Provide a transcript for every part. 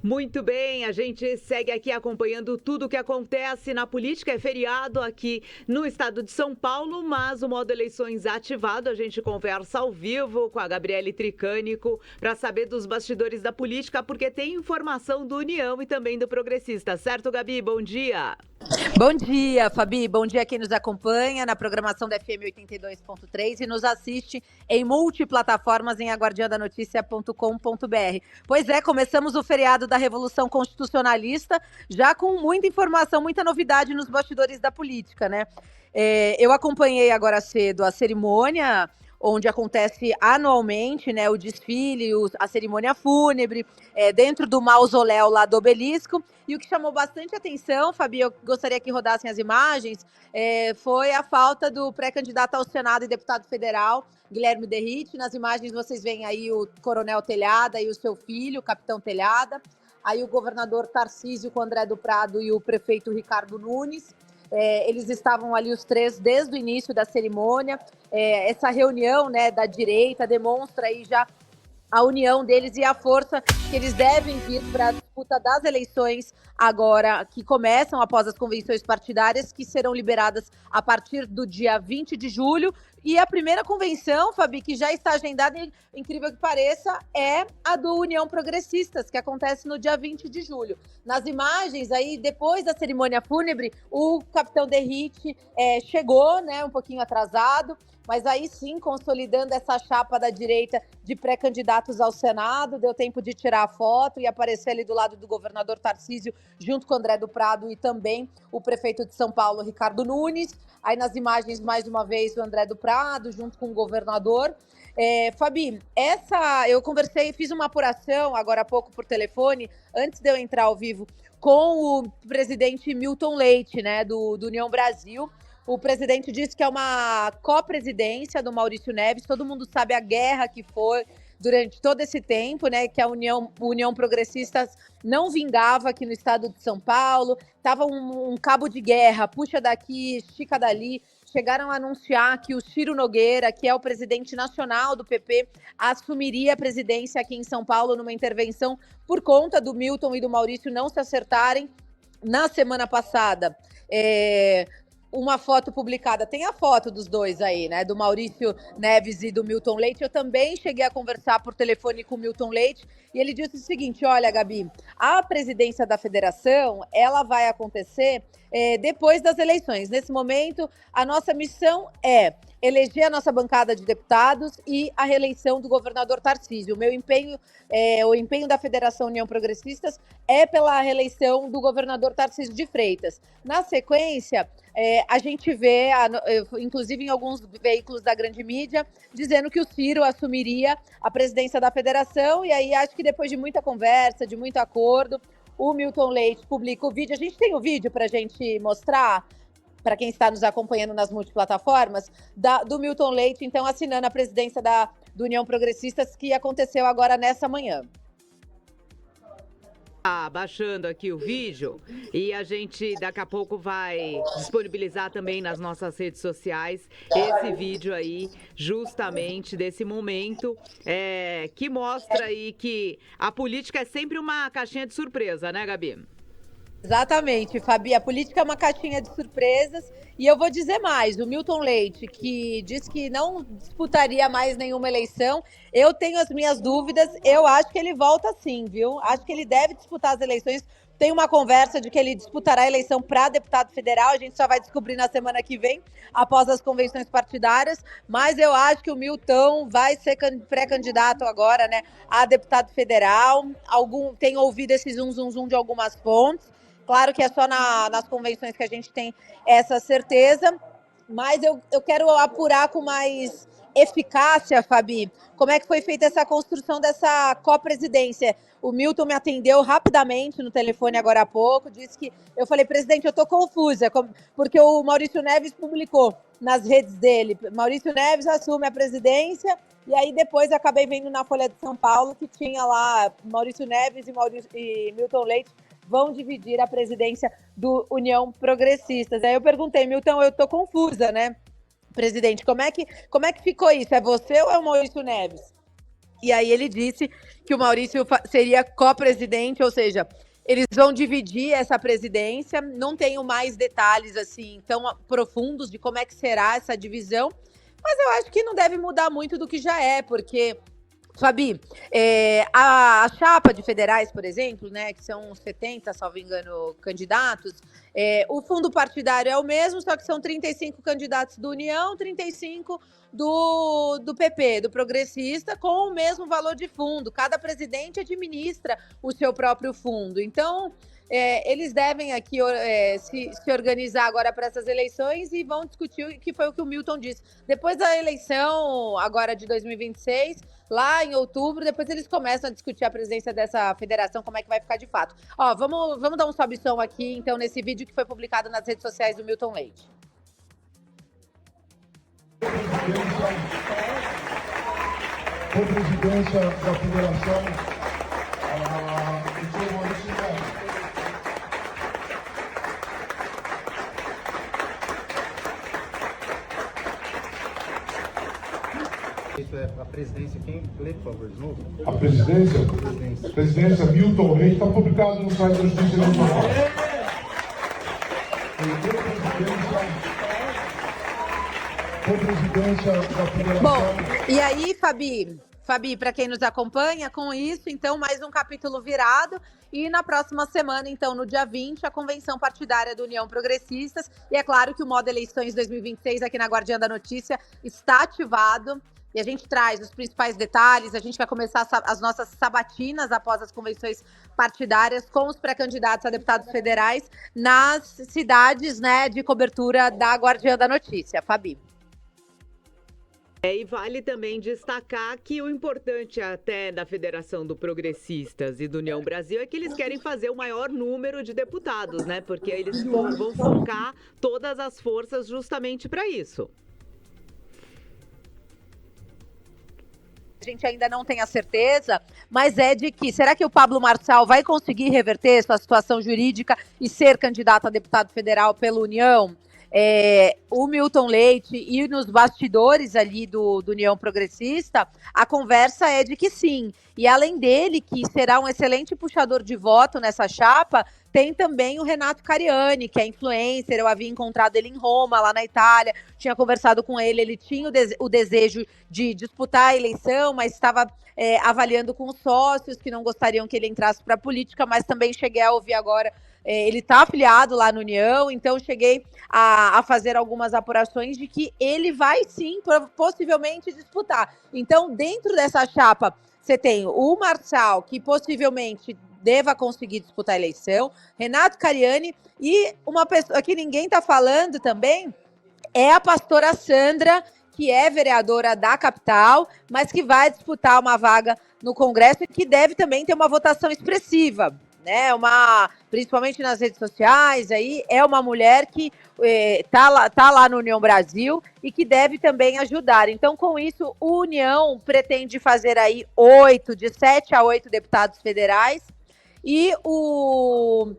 Muito bem, a gente segue aqui acompanhando tudo o que acontece na política. É feriado aqui no estado de São Paulo, mas o modo eleições ativado. A gente conversa ao vivo com a Gabriele Tricânico para saber dos bastidores da política, porque tem informação do União e também do Progressista. Certo, Gabi? Bom dia. Bom dia, Fabi. Bom dia a quem nos acompanha na programação da FM 82.3 e nos assiste em multiplataformas em aguardiandanoticia.com.br. Pois é, começamos o feriado da Revolução Constitucionalista, já com muita informação, muita novidade nos bastidores da política, né? Eu acompanhei agora cedo a cerimônia, onde acontece anualmente, né, o desfile, a cerimônia fúnebre, dentro do mausoléu lá do Obelisco. E o que chamou bastante atenção, Fabi, eu gostaria que rodassem as imagens, foi a falta do pré-candidato ao Senado e deputado federal, Guilherme Derrite. Nas imagens vocês veem aí o coronel Telhada e o seu filho, o capitão Telhada, aí o governador Tarcísio com André do Prado e o prefeito Ricardo Nunes. Eles estavam ali os três desde o início da cerimônia. Essa reunião, né, da direita demonstra aí já a união deles e a força que eles devem vir para a disputa das eleições agora, que começam após as convenções partidárias, que serão liberadas a partir do dia 20 de julho. E a primeira convenção, Fabi, que já está agendada, incrível que pareça, é a do União Progressistas, que acontece no dia 20 de julho. Nas imagens, aí, depois da cerimônia fúnebre, o capitão Derrite chegou, né, um pouquinho atrasado, mas aí sim, consolidando essa chapa da direita de pré-candidatos ao Senado, deu tempo de tirar a foto e aparecer ali do lado do governador Tarcísio, junto com o André do Prado e também o prefeito de São Paulo, Ricardo Nunes. Aí nas imagens, mais uma vez, o André do Prado, junto com o governador. Fabi, eu conversei, fiz uma apuração agora há pouco por telefone, antes de eu entrar ao vivo, com o presidente Milton Leite, né, do União Brasil. O presidente disse que é uma copresidência do Maurício Neves. Todo mundo sabe a guerra que foi durante todo esse tempo, né? Que a União Progressistas não vingava aqui no estado de São Paulo. Tava um cabo de guerra, puxa daqui, estica dali. Chegaram a anunciar que o Ciro Nogueira, que é o presidente nacional do PP, assumiria a presidência aqui em São Paulo numa intervenção por conta do Milton e do Maurício não se acertarem. Na semana passada, uma foto publicada, tem a foto dos dois aí, né, do Maurício Neves e do Milton Leite. Eu também cheguei a conversar por telefone com o Milton Leite e ele disse o seguinte: olha, Gabi, a presidência da federação, ela vai acontecer depois das eleições. Nesse momento, a nossa missão é eleger a nossa bancada de deputados e a reeleição do governador Tarcísio. O meu empenho, o empenho da Federação União Progressistas é pela reeleição do governador Tarcísio de Freitas. Na sequência, a gente vê, inclusive em alguns veículos da grande mídia, dizendo que o Ciro assumiria a presidência da federação, e aí acho que depois de muita conversa, de muito acordo, o Milton Leite publica o vídeo. A gente tem o vídeo para a gente mostrar, para quem está nos acompanhando nas multiplataformas, do Milton Leite, então, assinando a presidência do União Progressistas, que aconteceu agora nessa manhã. Baixando aqui o vídeo e a gente daqui a pouco vai disponibilizar também nas nossas redes sociais esse vídeo aí, justamente desse momento, que mostra aí que a política é sempre uma caixinha de surpresa, né, Gabi? Exatamente, Fabi. A política é uma caixinha de surpresas. E eu vou dizer mais, o Milton Leite, que disse que não disputaria mais nenhuma eleição, eu tenho as minhas dúvidas, eu acho que ele volta sim, viu? Acho que ele deve disputar as eleições. Tem uma conversa de que ele disputará a eleição para deputado federal, a gente só vai descobrir na semana que vem, após as convenções partidárias, mas eu acho que o Milton vai ser pré-candidato agora, né, a deputado federal. Tem ouvido esse zum de algumas fontes. Claro que é só nas convenções que a gente tem essa certeza, mas eu quero apurar com mais eficácia, Fabi, como é que foi feita essa construção dessa copresidência. O Milton me atendeu rapidamente no telefone agora há pouco, disse que... Eu falei, presidente, eu estou confusa, porque o Maurício Neves publicou nas redes dele, Maurício Neves assume a presidência, e aí depois acabei vendo na Folha de São Paulo que tinha lá Maurício Neves e Milton Leite vão dividir a presidência do União Progressistas. Aí eu perguntei, Milton, eu tô confusa, né, presidente? Como é que ficou isso? É você ou é o Maurício Neves? E aí ele disse que o Maurício seria co-presidente, ou seja, eles vão dividir essa presidência. Não tenho mais detalhes assim tão profundos de como é que será essa divisão, mas eu acho que não deve mudar muito do que já é, porque, Fabi, a chapa de federais, por exemplo, né, que são 70, salvo engano, candidatos, o fundo partidário é o mesmo, só que são 35 candidatos do União, 35 do PP, do Progressista, com o mesmo valor de fundo. Cada presidente administra o seu próprio fundo. Então, eles devem aqui se organizar agora para essas eleições e vão discutir, que foi o que o Milton disse. Depois da eleição, agora de 2026, lá em outubro, depois eles começam a discutir a presidência dessa federação, como é que vai ficar de fato. Ó, vamos dar um sobe-som aqui, então, nesse vídeo que foi publicado nas redes sociais do Milton Leite. Co-presidência da federação, o senhor Maurício Neves. A presidência, quem lê, por favor, de novo? A presidência Milton Leite, está publicado no site da Justiça Eleitoral. Co-presidência da federação. Bom, e aí, Fabi, para quem nos acompanha, com isso, então, mais um capítulo virado. E na próxima semana, então, no dia 20, a convenção partidária do União Progressistas. E é claro que o modo eleições 2026 aqui na Guardiã da Notícia está ativado. E a gente traz os principais detalhes. A gente vai começar as nossas sabatinas após as convenções partidárias com os pré-candidatos a deputados federais nas cidades, né, de cobertura da Guardiã da Notícia. Fabi. E vale também destacar que o importante até da Federação do Progressistas e do União Brasil é que eles querem fazer o maior número de deputados, né? Porque eles vão focar todas as forças justamente para isso. A gente ainda não tem a certeza, mas é de que, será que o Pablo Marçal vai conseguir reverter sua situação jurídica e ser candidato a deputado federal pela União? O Milton Leite e nos bastidores ali do União Progressista, a conversa é de que sim. E além dele, que será um excelente puxador de voto nessa chapa, tem também o Renato Cariani, que é influencer. Eu havia encontrado ele em Roma, lá na Itália, tinha conversado com ele, ele tinha o desejo de disputar a eleição, mas estava avaliando com os sócios que não gostariam que ele entrasse para a política, mas também cheguei a ouvir agora. Ele está afiliado lá no União, então cheguei a fazer algumas apurações de que ele vai sim, possivelmente disputar. Então, dentro dessa chapa, você tem o Marçal, que possivelmente deva conseguir disputar a eleição, Renato Cariani, e uma pessoa que ninguém está falando também é a pastora Sandra, que é vereadora da capital, mas que vai disputar uma vaga no Congresso e que deve também ter uma votação expressiva. Né, principalmente nas redes sociais, aí é uma mulher que tá lá no União Brasil e que deve também ajudar. Então, com isso, o União pretende fazer aí de 7 a 8 deputados federais e o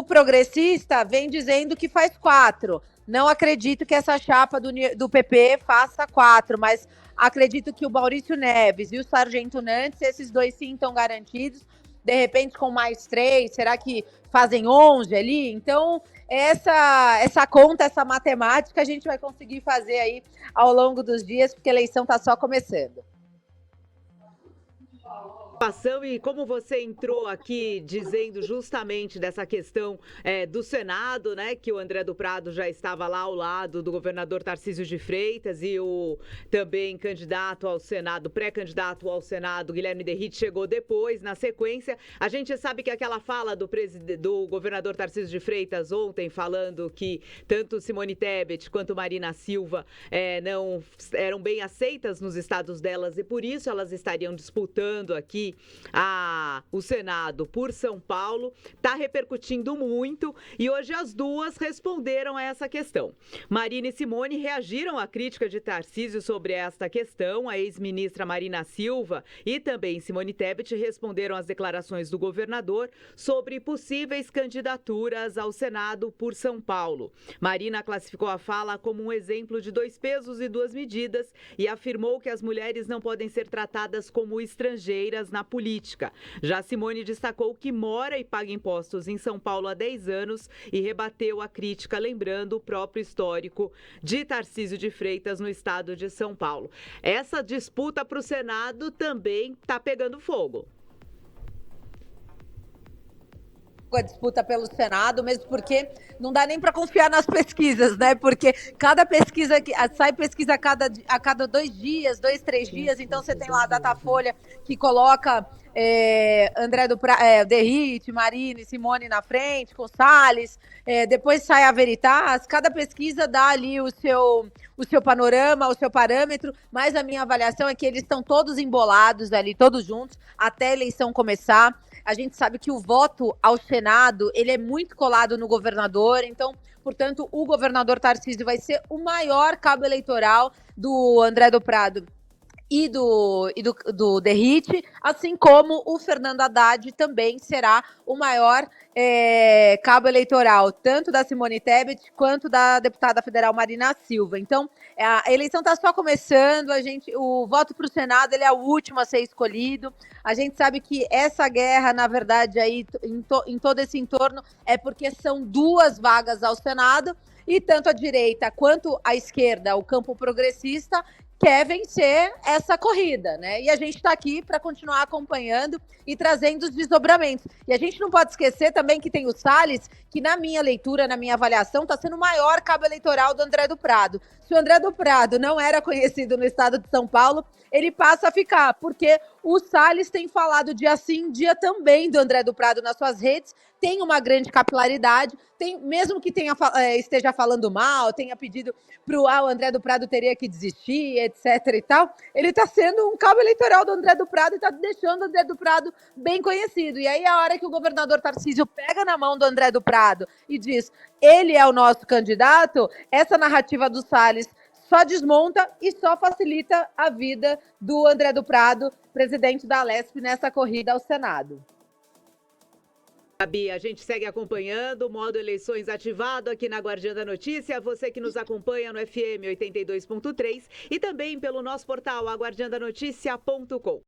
progressista vem dizendo que faz 4. Não acredito que essa chapa do PP faça 4, mas acredito que o Maurício Neves e o Sargento Nantes, esses dois sim estão garantidos. De repente, com mais 3, será que fazem 11 ali? Então, essa conta, essa matemática, a gente vai conseguir fazer aí ao longo dos dias, porque a eleição está só começando. E como você entrou aqui dizendo justamente dessa questão do Senado, né, que o André do Prado já estava lá ao lado do governador Tarcísio de Freitas e o também candidato ao Senado, pré-candidato ao Senado, Guilherme Derrite, chegou depois, na sequência. A gente sabe que aquela fala do governador Tarcísio de Freitas ontem, falando que tanto Simone Tebet quanto Marina Silva não eram bem aceitas nos estados delas e por isso elas estariam disputando aqui aqui o Senado por São Paulo, está repercutindo muito e hoje as duas responderam a essa questão. Marina e Simone reagiram à crítica de Tarcísio sobre esta questão. A ex-ministra Marina Silva e também Simone Tebet responderam às declarações do governador sobre possíveis candidaturas ao Senado por São Paulo. Marina classificou a fala como um exemplo de 2 pesos e 2 medidas e afirmou que as mulheres não podem ser tratadas como estrangeiras na política. Já Simone destacou que mora e paga impostos em São Paulo há 10 anos e rebateu a crítica, lembrando o próprio histórico de Tarcísio de Freitas no estado de São Paulo. Essa disputa para o Senado também está pegando fogo. A disputa pelo Senado, mesmo porque não dá nem para confiar nas pesquisas, né? Porque cada pesquisa, sai pesquisa a cada 2 dias, 2, 3 dias, então você tem lá a Datafolha que coloca André do Derrite, Marina e Simone na frente, com Salles, depois sai a Veritas, cada pesquisa dá ali o seu panorama, o seu parâmetro, mas a minha avaliação é que eles estão todos embolados ali, todos juntos, até a eleição começar. A gente sabe que o voto ao Senado, ele é muito colado no governador, então, portanto, o governador Tarcísio vai ser o maior cabo eleitoral do André do Prado e do Derrite, assim como o Fernando Haddad também será o maior cabo eleitoral, tanto da Simone Tebet quanto da deputada federal Marina Silva. Então, a eleição está só começando, o voto para o Senado ele é o último a ser escolhido. A gente sabe que essa guerra, na verdade, aí, em todo esse entorno, é porque são 2 vagas ao Senado, e tanto a direita quanto a esquerda, o campo progressista, quer vencer essa corrida, né? E a gente está aqui para continuar acompanhando e trazendo os desdobramentos. E a gente não pode esquecer também que tem o Salles, que na minha leitura, na minha avaliação, está sendo o maior cabo eleitoral do André do Prado. Se o André do Prado não era conhecido no estado de São Paulo, ele passa a ficar, porque o Salles tem falado dia sim, dia também do André do Prado nas suas redes, tem uma grande capilaridade, mesmo que esteja falando mal, tenha pedido o André do Prado teria que desistir, etc e tal, ele está sendo um cabo eleitoral do André do Prado e está deixando o André do Prado bem conhecido. E aí a hora que o governador Tarcísio pega na mão do André do Prado e diz, ele é o nosso candidato, essa narrativa do Salles só desmonta e só facilita a vida do André do Prado, presidente da Alesp, nessa corrida ao Senado. Gabi, a gente segue acompanhando o modo eleições ativado aqui na Guardiã da Notícia. Você que nos acompanha no FM 82.3 e também pelo nosso portal aguardiandanoticia.com.